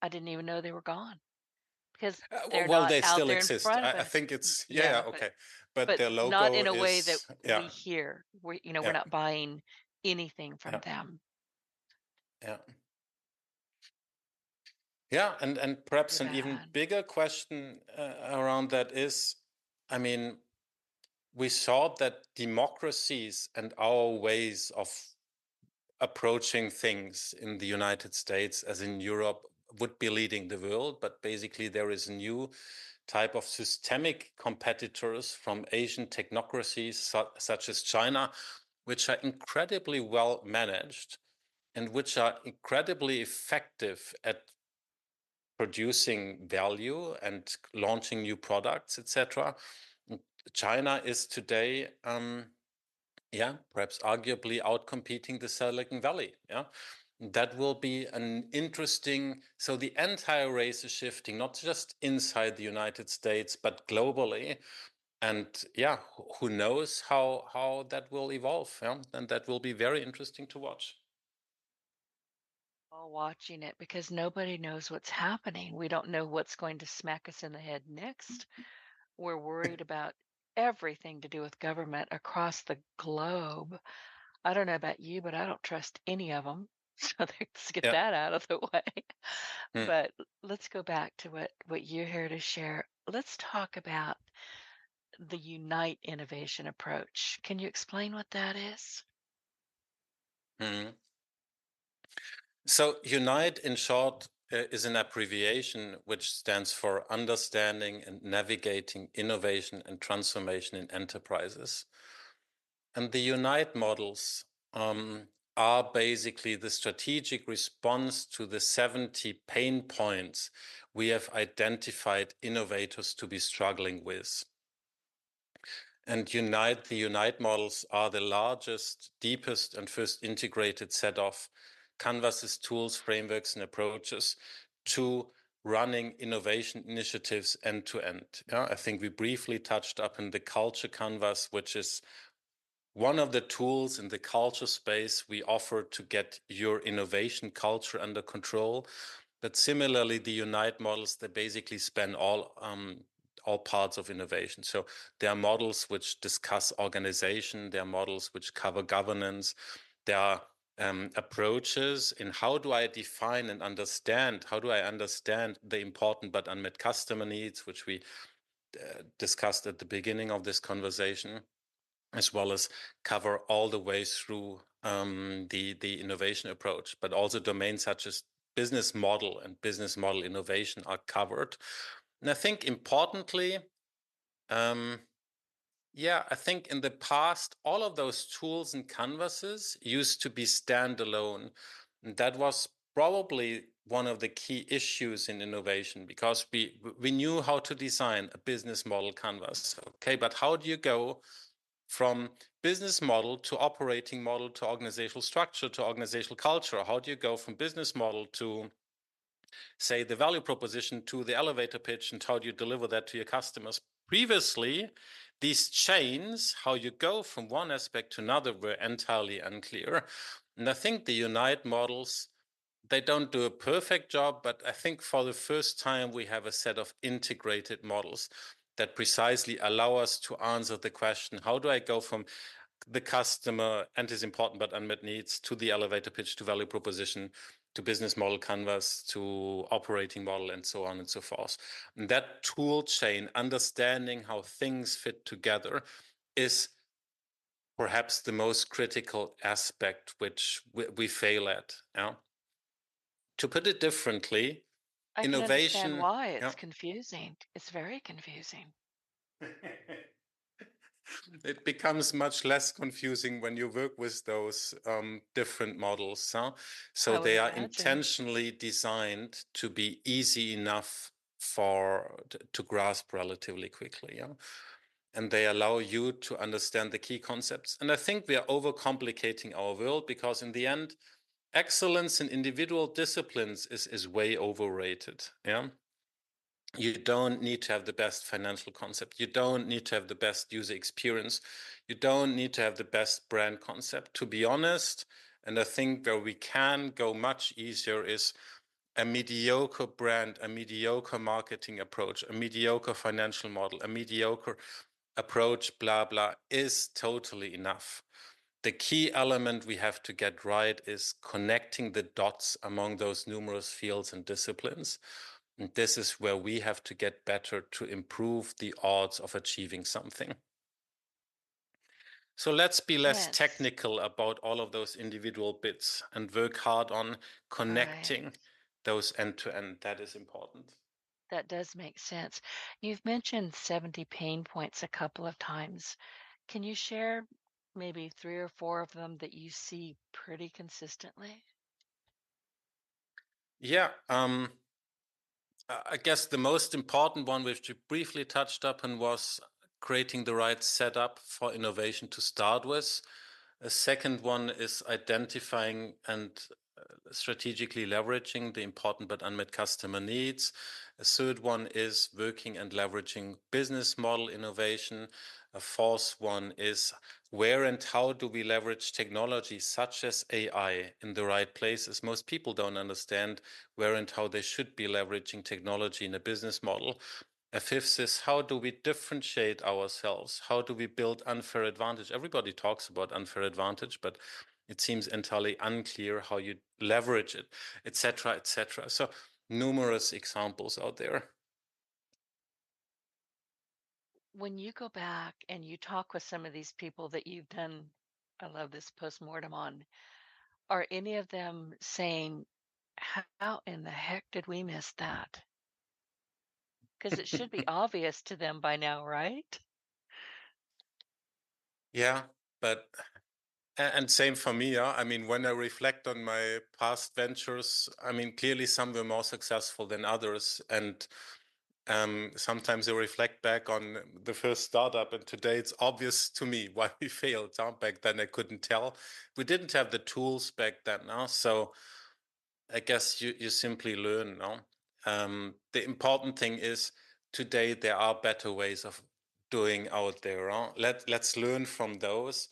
I didn't even know they were gone because they're Well, not they out still there in exist. front of I us. think it's, yeah, Yeah, but okay. But but their not logo in a way that is, we yeah, hear. We're yeah, not buying anything from yeah, them. yeah. Yeah, and Too perhaps an even bad. bigger question around that is, I mean, we thought that democracies and our ways of approaching things in the United States, as in Europe, would be leading the world, but basically there is a new type of systemic competitors from Asian technocracies such as China, which are incredibly well managed and which are incredibly effective at producing value and launching new products, etc. China is today, perhaps arguably outcompeting the Silicon Valley. Yeah, that will be an interesting. So the entire race is shifting, not just inside the United States, but globally. And yeah, who knows how that will evolve? Yeah, and that will be very interesting to watch. All watching it because nobody knows what's happening. We don't know what's going to smack us in the head next. We're worried about everything to do with government across the globe. I don't know about you, but I don't trust any of them. So let's get Yeah. that out of the way. Hmm. But let's go back to what you're here to share. Let's talk about the Unite innovation approach. Can you explain what that is? Hmm. So UNITE, in short, is an abbreviation which stands for Understanding and Navigating Innovation and Transformation in Enterprises. And the UNITE models are basically the strategic response to the 70 pain points we have identified innovators to be struggling with. And the Unite models are the largest, deepest, and first integrated set of canvases, tools, frameworks, and approaches to running innovation initiatives end to end. Yeah, I think we briefly touched up in the culture canvas, which is one of the tools in the culture space we offer to get your innovation culture under control. But similarly, the Unite models, they basically span all parts of innovation. So there are models which discuss organization, there are models which cover governance, there are approaches in how do I define and understand, how do I understand the important but unmet customer needs, which we discussed at the beginning of this conversation, as well as cover all the way through the innovation approach, but also domains such as business model and business model innovation are covered. And I think importantly, I think in the past, all of those tools and canvases used to be standalone. And that was probably one of the key issues in innovation, because we knew how to design a business model canvas. Okay, but how do you go from business model to operating model to organizational structure to organizational culture? How do you go from business model to say, the value proposition to the elevator pitch and how do you deliver that to your customers. Previously, these chains, how you go from one aspect to another, were entirely unclear. And I think the Unite models, they don't do a perfect job, but I think for the first time we have a set of integrated models that precisely allow us to answer the question, how do I go from the customer and his important but unmet needs to the elevator pitch to value proposition to business model canvas to operating model and so on and so forth. And that tool chain, understanding how things fit together, is perhaps the most critical aspect which we fail at. Yeah? To put it differently, I can understand innovation. why Yeah. it's confusing. It's very confusing. It becomes much less confusing when you work with those different models. Huh? So I would they are imagine. intentionally designed to be easy enough to grasp relatively quickly. Yeah? And they allow you to understand the key concepts. And I think we are overcomplicating our world because in the end, excellence in individual disciplines is way overrated. Yeah. You don't need to have the best financial concept. You don't need to have the best user experience. You don't need to have the best brand concept. To be honest, and I think where we can go much easier is a mediocre brand, a mediocre marketing approach, a mediocre financial model, a mediocre approach, blah, blah, is totally enough. The key element we have to get right is connecting the dots among those numerous fields and disciplines. And this is where we have to get better to improve the odds of achieving something. So let's be less Yes. technical about all of those individual bits and work hard on Right. connecting those end to end. That is important. That does make sense. You've mentioned 70 pain points a couple of times. Can you share maybe 3 or 4 of them that you see pretty consistently? Yeah, I guess the most important one, which you briefly touched upon, was creating the right setup for innovation to start with. A second one is identifying and strategically leveraging the important but unmet customer needs. A third one is working and leveraging business model innovation. A fourth one is where and how do we leverage technology such as AI in the right places? Most people don't understand where and how they should be leveraging technology in a business model. A fifth is how do we differentiate ourselves? How do we build unfair advantage? Everybody talks about unfair advantage, but it seems entirely unclear how you leverage it, etc., etc. So numerous examples out there. When you go back and you talk with some of these people that you've done, I love this postmortem on, are any of them saying, how in the heck did we miss that? Because it should be obvious to them by now, right? Yeah, but and same for me. Yeah, I mean, when I reflect on my past ventures, I mean, clearly some were more successful than others, and sometimes I reflect back on the first startup, and today it's obvious to me why we failed. Back then I couldn't tell. We didn't have the tools back then. Now, so I guess you simply learn. No, the important thing is today there are better ways of doing out there. Huh? Let's learn from those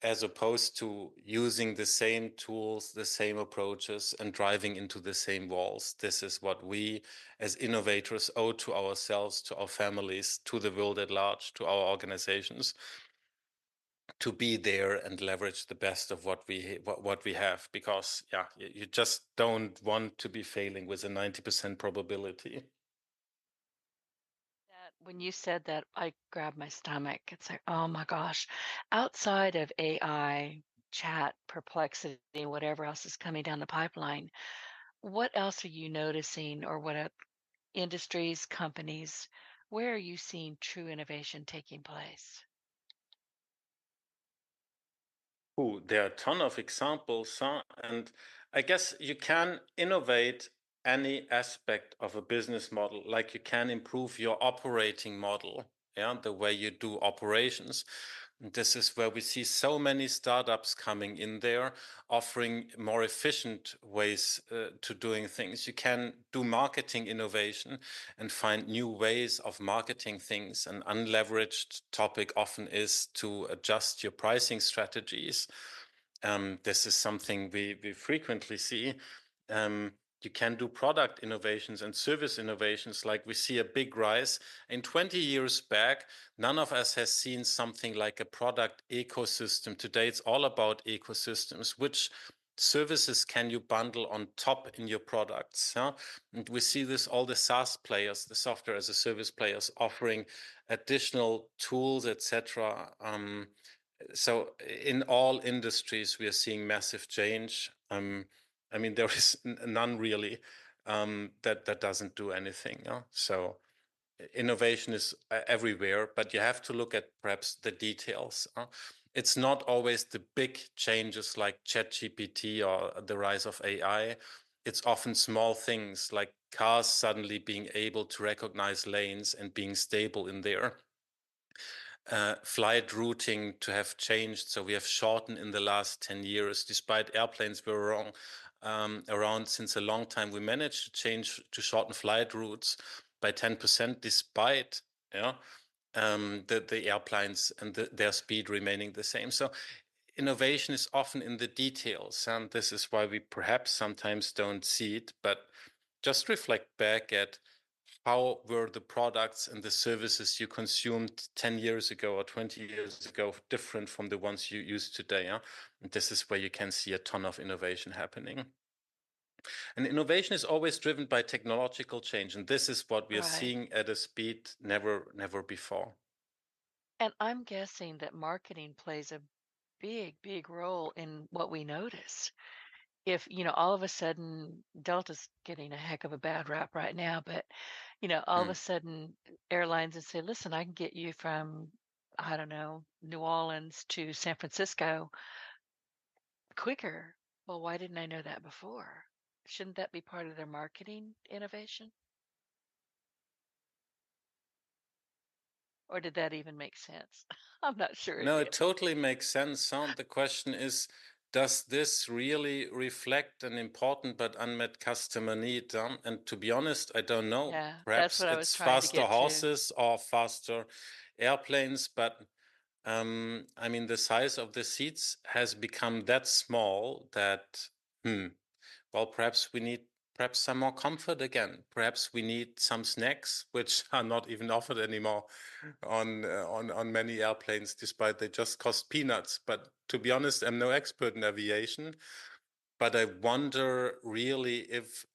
as opposed to using the same tools, the same approaches, and driving into the same walls. This is what we as innovators owe to ourselves, to our families, to the world at large, to our organizations, to be there and leverage the best of what we have. Because yeah, you just don't want to be failing with a 90% probability. That when you said that, I grabbed my stomach. It's like, oh my gosh, outside of AI, chat, perplexity, whatever else is coming down the pipeline, what else are you noticing, or industries, companies, where are you seeing true innovation taking place? Ooh, there are a ton of examples, huh? And I guess you can innovate any aspect of a business model, like you can improve your operating model. yeah, the way you do operations. This is where we see so many startups coming in there, offering more efficient ways to doing things. You can do marketing innovation and find new ways of marketing things. An unleveraged topic often is to adjust your pricing strategies. This is something we frequently see. You can do product innovations and service innovations, like we see a big rise. In 20 years back, none of us has seen something like a product ecosystem. Today, it's all about ecosystems. Which services can you bundle on top in your products? Yeah? And we see this, all the SaaS players, the software as a service players, offering additional tools, etc. So in all industries, we are seeing massive change. I mean, there is none really that doesn't do anything. Yeah? So innovation is everywhere, but you have to look at perhaps the details. It's not always the big changes like ChatGPT or the rise of AI. It's often small things like cars suddenly being able to recognize lanes and being stable in there. Flight routing to have changed. So we have shortened in the last 10 years, despite airplanes were around since a long time. We managed to shorten flight routes by 10%, despite the airplanes and their speed remaining the same. So innovation is often in the details, and this is why we perhaps sometimes don't see it. But just reflect back at how were the products and the services you consumed 10 years ago or 20 years ago different from the ones you use today? Yeah? And this is where you can see a ton of innovation happening. And innovation is always driven by technological change. And this is what we are seeing at a speed never before. And I'm guessing that marketing plays a big role in what we notice. If, all of a sudden Delta's getting a heck of a bad rap right now, but, all of a sudden airlines and say, listen, I can get you from, I don't know, New Orleans to San Francisco quicker. Well, why didn't I know that before? Shouldn't that be part of their marketing innovation? Or did that even make sense? I'm not sure it No, did. it totally makes sense. The question is, does this really reflect an important but unmet customer need? And to be honest, I don't know. Yeah, that's Perhaps what I was it's trying to faster get to. horses or faster airplanes, but I mean, the size of the seats has become that small that, well, perhaps we need some more comfort again. Perhaps we need some snacks, which are not even offered anymore on many airplanes, despite they just cost peanuts. But to be honest, I'm no expert in aviation, but I wonder really if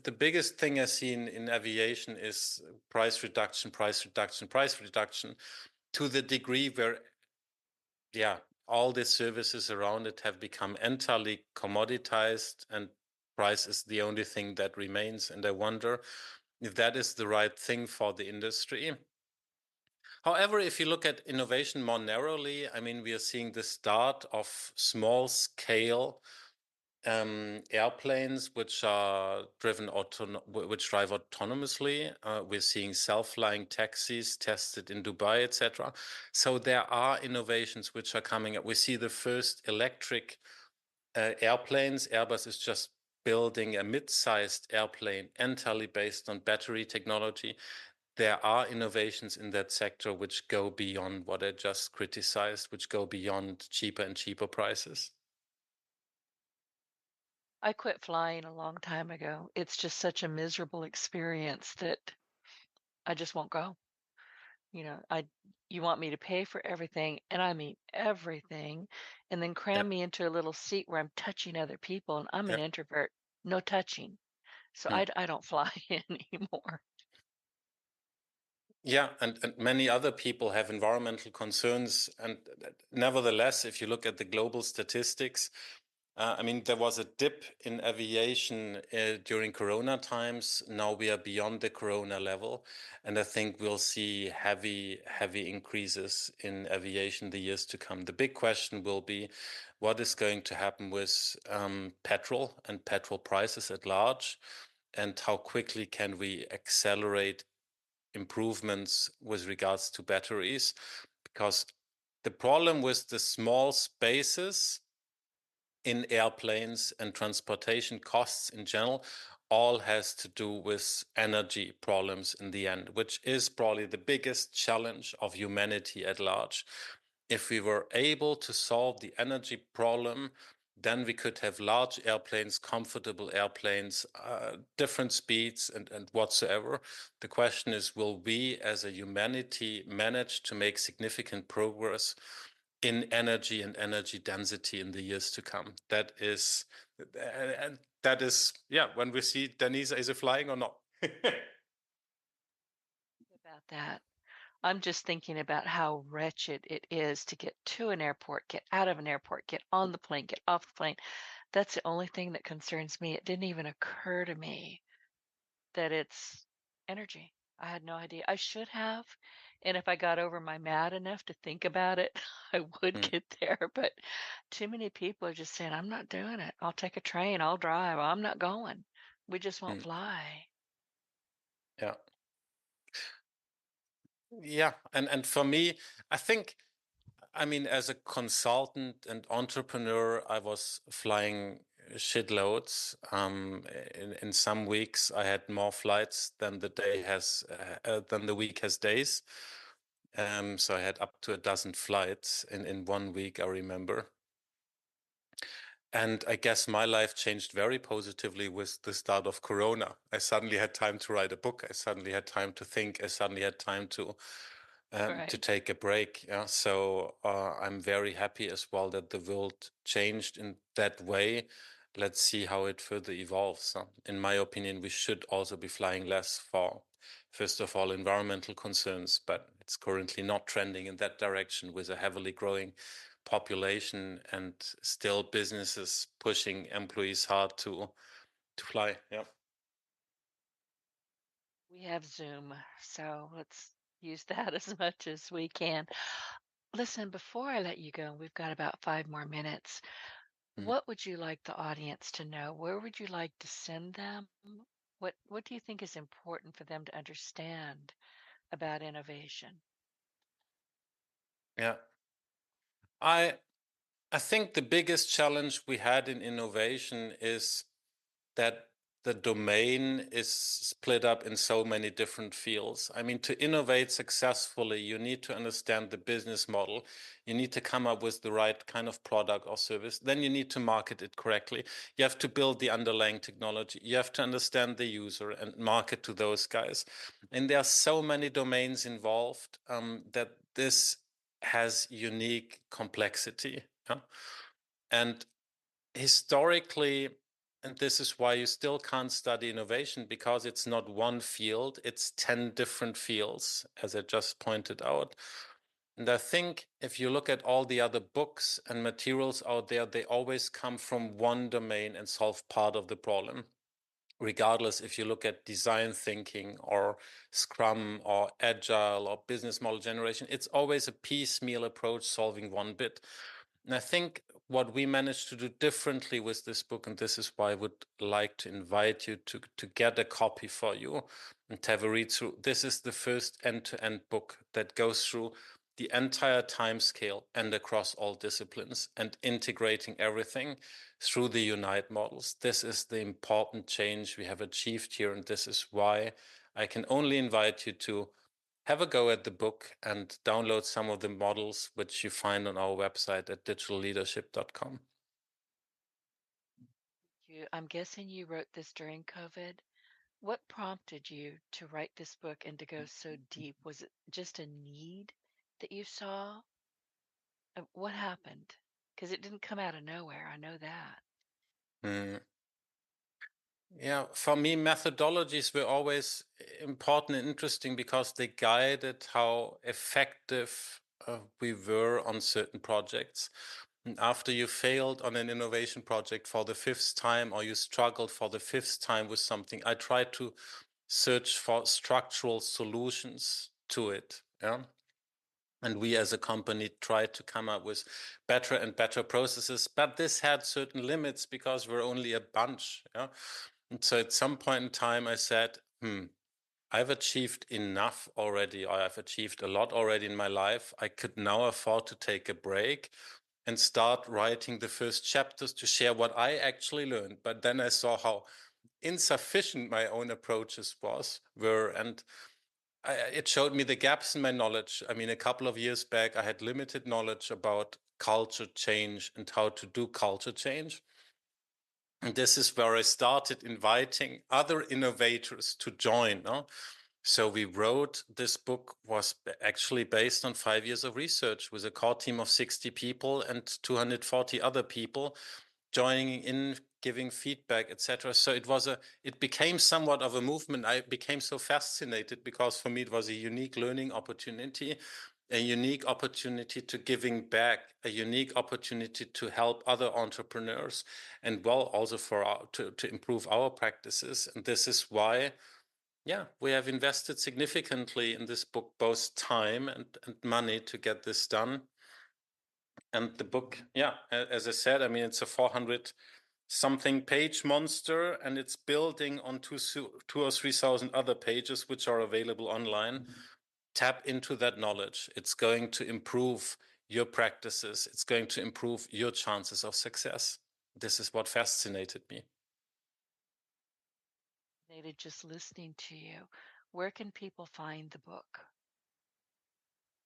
the biggest thing I see in aviation is price reduction, price reduction, price reduction, to the degree where, yeah, all the services around it have become entirely commoditized, and price is the only thing that remains. And I wonder if that is the right thing for the industry. However, if you look at innovation more narrowly, I mean, we are seeing the start of small scale airplanes which are which drive autonomously. We're seeing self-flying taxis tested in Dubai, etc. So there are innovations which are coming up. We see the first electric airplanes. Airbus is just building a mid-sized airplane entirely based on battery technology. There are innovations in that sector which go beyond what I just criticized, which go beyond cheaper and cheaper prices. I quit flying a long time ago. It's just such a miserable experience that I just won't go. You want me to pay for everything, and I mean everything, and then Yeah. cram me into a little seat where I'm touching other people, and I'm Yeah. an introvert, no touching. So Hmm. I don't fly anymore. Yeah, and many other people have environmental concerns. And nevertheless, if you look at the global statistics, I mean, there was a dip in aviation during Corona times. Now we are beyond the Corona level. And I think we'll see heavy increases in aviation the years to come. The big question will be what is going to happen with petrol and petrol prices at large, and how quickly can we accelerate improvements with regards to batteries, because the problem with the small spaces in airplanes and transportation costs in general all has to do with energy problems in the end, which is probably the biggest challenge of humanity at large. If we were able to solve the energy problem, then we could have large airplanes, comfortable airplanes, different speeds and whatsoever. The question is, will we as a humanity manage to make significant progress in energy and energy density in the years to come? That is, yeah, when we see Denise, is it flying or not? About that. I'm just thinking about how wretched it is to get to an airport, get out of an airport, get on the plane, get off the plane. That's the only thing that concerns me. It didn't even occur to me that it's energy. I had no idea. I should have. And if I got over my mad enough to think about it, I would get there. But too many people are just saying, I'm not doing it. I'll take a train, I'll drive, I'm not going. We just won't fly. Yeah. Yeah. And for me, I think, I mean, as a consultant and entrepreneur, I was flying shitloads. In some weeks, I had more flights than the week has days. So I had up to a dozen flights in 1 week, I remember. And I guess my life changed very positively with the start of Corona. I suddenly had time to write a book. I suddenly had time to think. I suddenly had time to Right. take a break. Yeah. So I'm very happy as well that the world changed in that way. Let's see how it further evolves. In my opinion, we should also be flying less for, first of all, environmental concerns, but it's currently not trending in that direction with a heavily growing population and still businesses pushing employees hard to fly. Yeah. We have Zoom, so let's use that as much as we can. Listen, before I let you go, we've got about 5 more minutes. Mm. What would you like the audience to know? Where would you like to send them? What do you think is important for them to understand about innovation? Yeah. I I think the biggest challenge we had in innovation is that the domain is split up in so many different fields. I mean, to innovate successfully, you need to understand the business model. You need to come up with the right kind of product or service. Then you need to market it correctly. You have to build the underlying technology. You have to understand the user and market to those guys. And there are so many domains involved that this has unique complexity. Yeah? And historically, and this is why you still can't study innovation, because it's not one field, it's 10 different fields, as I just pointed out. And I think if you look at all the other books and materials out there, they always come from one domain and solve part of the problem. Regardless if you look at design thinking or Scrum or Agile or business model generation, it's always a piecemeal approach solving one bit. And I think what we managed to do differently with this book, and this is why I would like to invite you to get a copy for you and to have a read through. This is the first end-to-end book that goes through the entire time scale and across all disciplines and integrating everything through the Unite models. This is the important change we have achieved here, and this is why I can only invite you to have a go at the book and download some of the models which you find on our website at digitalleadership.com. I'm guessing you wrote this during COVID. What prompted you to write this book and to go so deep? Was it just a need that you saw? What happened? Because it didn't come out of nowhere. I know that. Mm. Yeah, for me, methodologies were always important and interesting because they guided how effective we were on certain projects. And after you failed on an innovation project for the fifth time, or you struggled for the fifth time with something, I tried to search for structural solutions to it. Yeah. And we as a company tried to come up with better and better processes, but this had certain limits because we're only a bunch. Yeah? And so at some point in time, I said, I've achieved enough already, or I've achieved a lot already in my life. I could now afford to take a break and start writing the first chapters to share what I actually learned. But then I saw how insufficient my own approaches were, and it showed me the gaps in my knowledge. I mean, a couple of years back, I had limited knowledge about culture change and how to do culture change. And this is where I started inviting other innovators to join. No? So we wrote, this book was actually based on 5 years of research with a core team of 60 people and 240 other people joining in, giving feedback, etc. So it became somewhat of a movement. I became so fascinated because for me it was a unique learning opportunity, a unique opportunity to giving back, a unique opportunity to help other entrepreneurs, and also to improve our practices. And this is why, we have invested significantly in this book, both time and money to get this done. And the book, as I said, I mean, it's a 400 something page monster, and it's building on two or 3,000 other pages which are available online. Tap into that knowledge. It's going to improve your practices. It's going to improve your chances of success. This is what fascinated me. Just listening to you. Where can people find the book?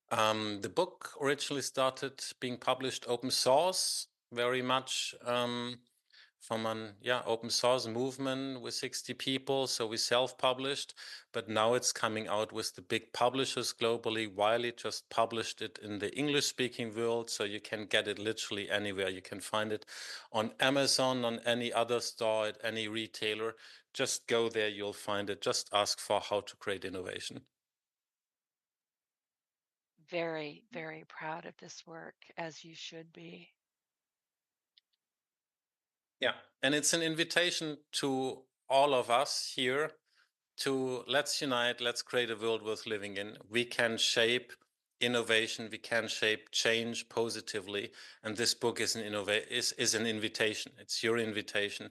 The book originally started being published open source, very much from an open source movement with 60 people. So we self-published, but now it's coming out with the big publishers globally. Wiley just published it in the English-speaking world, so you can get it literally anywhere. You can find it on Amazon, on any other store, at any retailer. Just go there, you'll find it. Just ask for How to Create Innovation. Very, very proud of this work, as you should be. Yeah, and it's an invitation to all of us here to let's unite, let's create a world worth living in. We can shape innovation, we can shape change positively, and this book is an invitation. It's your invitation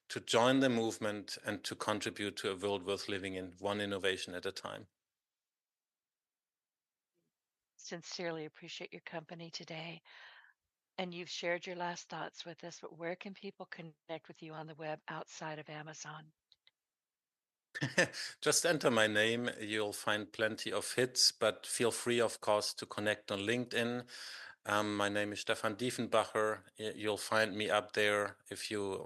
to join the movement and to contribute to a world worth living in, one innovation at a time. Sincerely appreciate your company today. And you've shared your last thoughts with us, but where can people connect with you on the web outside of Amazon? Just enter my name. You'll find plenty of hits, but feel free, of course, to connect on LinkedIn. My name is Stefan Dieffenbacher. You'll find me up there if you,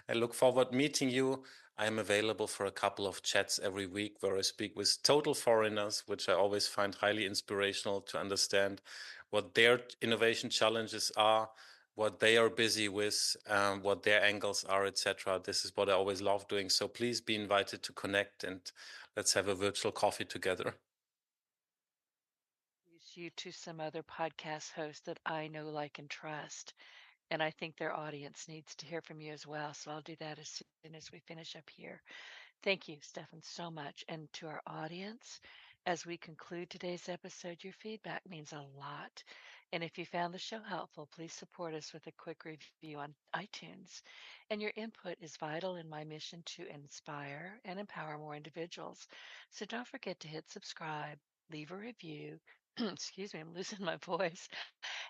I look forward meeting you. I'm available for a couple of chats every week where I speak with total foreigners, which I always find highly inspirational to understand what their innovation challenges are, what they are busy with, what their angles are, etc. This is what I always love doing. So please be invited to connect, and let's have a virtual coffee together. You to some other podcast hosts that I know, like, and trust. And I think their audience needs to hear from you as well. So I'll do that as soon as we finish up here. Thank you, Stefan, so much. And to our audience, as we conclude today's episode, your feedback means a lot. And if you found the show helpful, please support us with a quick review on iTunes. And your input is vital in my mission to inspire and empower more individuals. So don't forget to hit subscribe, leave a review. Excuse me, I'm losing my voice.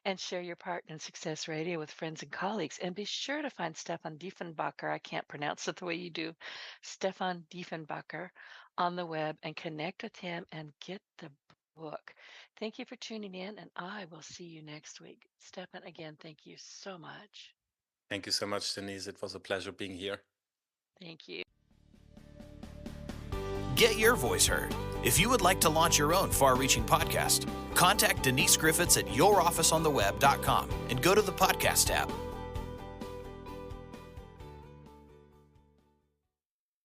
And share your part in Success Radio with friends and colleagues. And be sure to find Stefan Dieffenbacher. I can't pronounce it the way you do. Stefan Dieffenbacher on the web, and connect with him and get the book. Thank you for tuning in, and I will see you next week. Stefan, again, thank you so much. Thank you so much, Denise. It was a pleasure being here. Thank you. Get your voice heard. If you would like to launch your own far-reaching podcast, contact Denise Griffitts at yourofficeontheweb.com and go to the podcast tab.